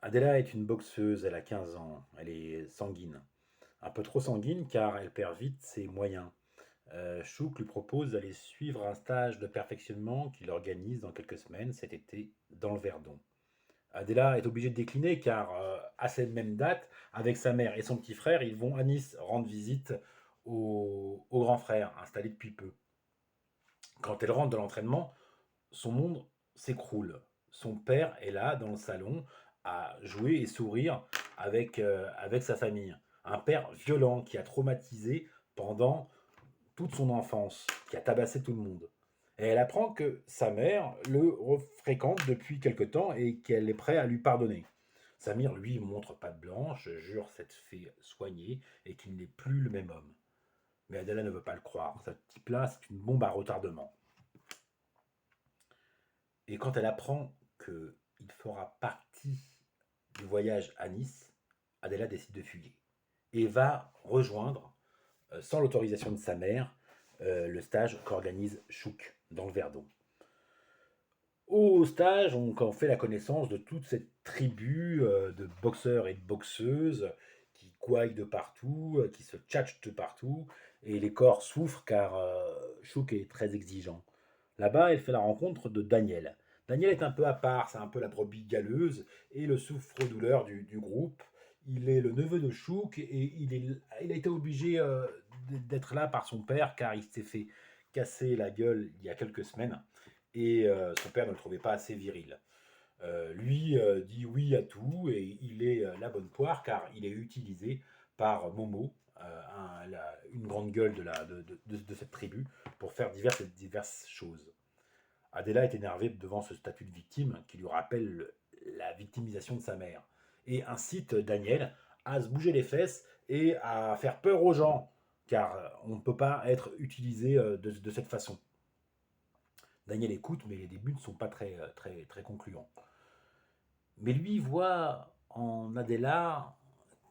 Adela est une boxeuse, elle a 15 ans, elle est sanguine. Un peu trop sanguine car elle perd vite ses moyens. Chouk lui propose d'aller suivre un stage de perfectionnement qu'il organise dans quelques semaines cet été dans le Verdon. Adela est obligée de décliner car à cette même date, avec sa mère et son petit frère, ils vont à Nice rendre visite au grand frère installé depuis peu. Quand elle rentre de l'entraînement, son monde s'écroule. Son père est là, dans le salon, à jouer et sourire avec sa famille. Un père violent qui a traumatisé pendant toute son enfance, qui a tabassé tout le monde. Et elle apprend que sa mère le fréquente depuis quelque temps et qu'elle est prête à lui pardonner. Samir, lui, montre patte blanche, jure s'être fait soigner et qu'il n'est plus le même homme. Mais Adela ne veut pas le croire. Ce type-là, c'est une bombe à retardement. Et quand elle apprend qu'il fera partie du voyage à Nice, Adela décide de fuguer et va rejoindre, sans l'autorisation de sa mère, le stage qu'organise Chouk dans le Verdon. Au stage, on fait la connaissance de toute cette tribu de boxeurs et de boxeuses qui couaillent de partout, qui se tchatchent de partout, et les corps souffrent car Chouk est très exigeant. Là-bas, elle fait la rencontre de Daniel. Daniel est un peu à part, c'est un peu la brebis galeuse et le souffre-douleur du groupe. Il est le neveu de Chouk et il a été obligé d'être là par son père car il s'est fait casser la gueule il y a quelques semaines et son père ne le trouvait pas assez viril. Lui dit oui à tout et il est la bonne poire car il est utilisé par Momo, une grande gueule de cette tribu, pour faire diverses choses. Adela est énervée devant ce statut de victime qui lui rappelle la victimisation de sa mère et incite Daniel à se bouger les fesses et à faire peur aux gens car on ne peut pas être utilisé de cette façon. Daniel écoute, mais les débuts ne sont pas très concluants. Mais lui voit en Adela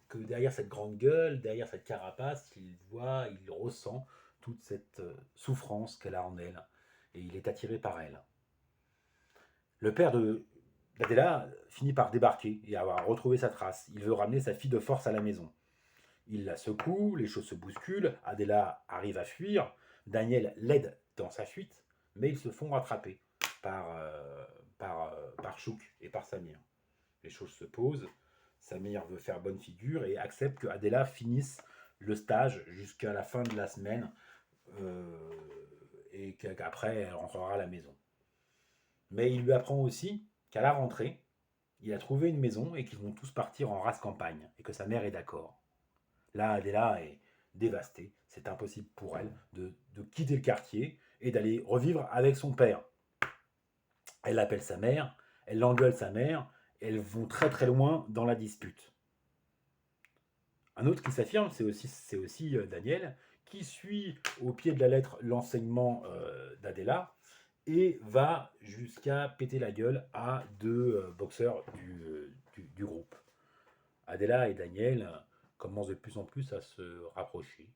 que derrière cette grande gueule, derrière cette carapace, il ressent toute cette souffrance qu'elle a en elle. Et il est attiré par elle. Le père d'Adela finit par débarquer et avoir retrouvé sa trace. Il veut ramener sa fille de force à la maison. Il la secoue, les choses se bousculent, Adela arrive à fuir, Daniel l'aide dans sa fuite, mais ils se font rattraper par Chouk et par Samir. Les choses se posent, Samir veut faire bonne figure et accepte que Adela finisse le stage jusqu'à la fin de la semaine euh, et qu'après elle rentrera à la maison. Mais il lui apprend aussi qu'à la rentrée, il a trouvé une maison et qu'ils vont tous partir en race campagne et que sa mère est d'accord. Là, Adela est dévastée. C'est impossible pour elle de quitter le quartier et d'aller revivre avec son père. Elle appelle sa mère, elle engueule sa mère, et elles vont très loin dans la dispute. Un autre qui s'affirme, c'est aussi Daniel, qui suit au pied de la lettre l'enseignement d'Adela et va jusqu'à péter la gueule à deux boxeurs du groupe. Adela et Daniel commencent de plus en plus à se rapprocher.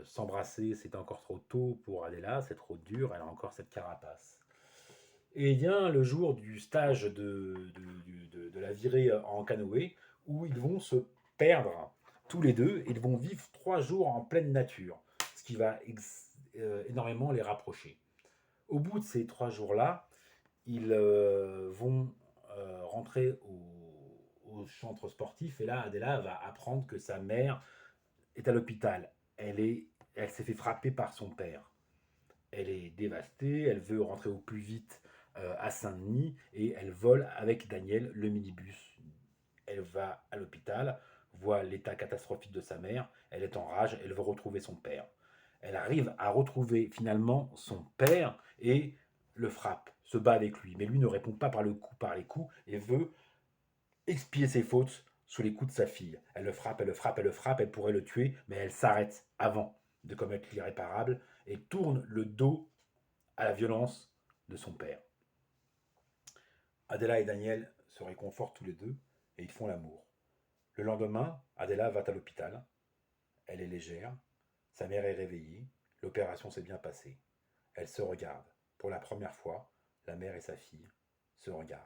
S'embrasser, c'est encore trop tôt pour Adela, c'est trop dur, elle a encore cette carapace. Et bien le jour du stage de la virée en canoë, où ils vont se perdre tous les deux, et ils vont vivre 3 jours en pleine nature, ce qui va énormément les rapprocher. Au bout de ces 3 jours-là, ils vont rentrer au centre sportif, et là, Adela va apprendre que sa mère est à l'hôpital. Elle s'est fait frapper par son père. Elle est dévastée, elle veut rentrer au plus vite à Saint-Denis et elle vole avec Daniel le minibus. Elle va à l'hôpital, voit l'état catastrophique de sa mère, elle est en rage, elle veut retrouver son père. Elle arrive à retrouver finalement son père et le frappe, se bat avec lui, mais lui ne répond pas par les coups et veut expier ses fautes sous les coups de sa fille. Elle le frappe, elle le frappe, elle le frappe, elle pourrait le tuer, mais elle s'arrête avant de commettre l'irréparable et tourne le dos à la violence de son père. Adela et Daniel se réconfortent tous les deux et ils font l'amour. Le lendemain, Adela va à l'hôpital. Elle est légère, sa mère est réveillée, l'opération s'est bien passée. Elle se regarde. Pour la première fois, la mère et sa fille se regardent.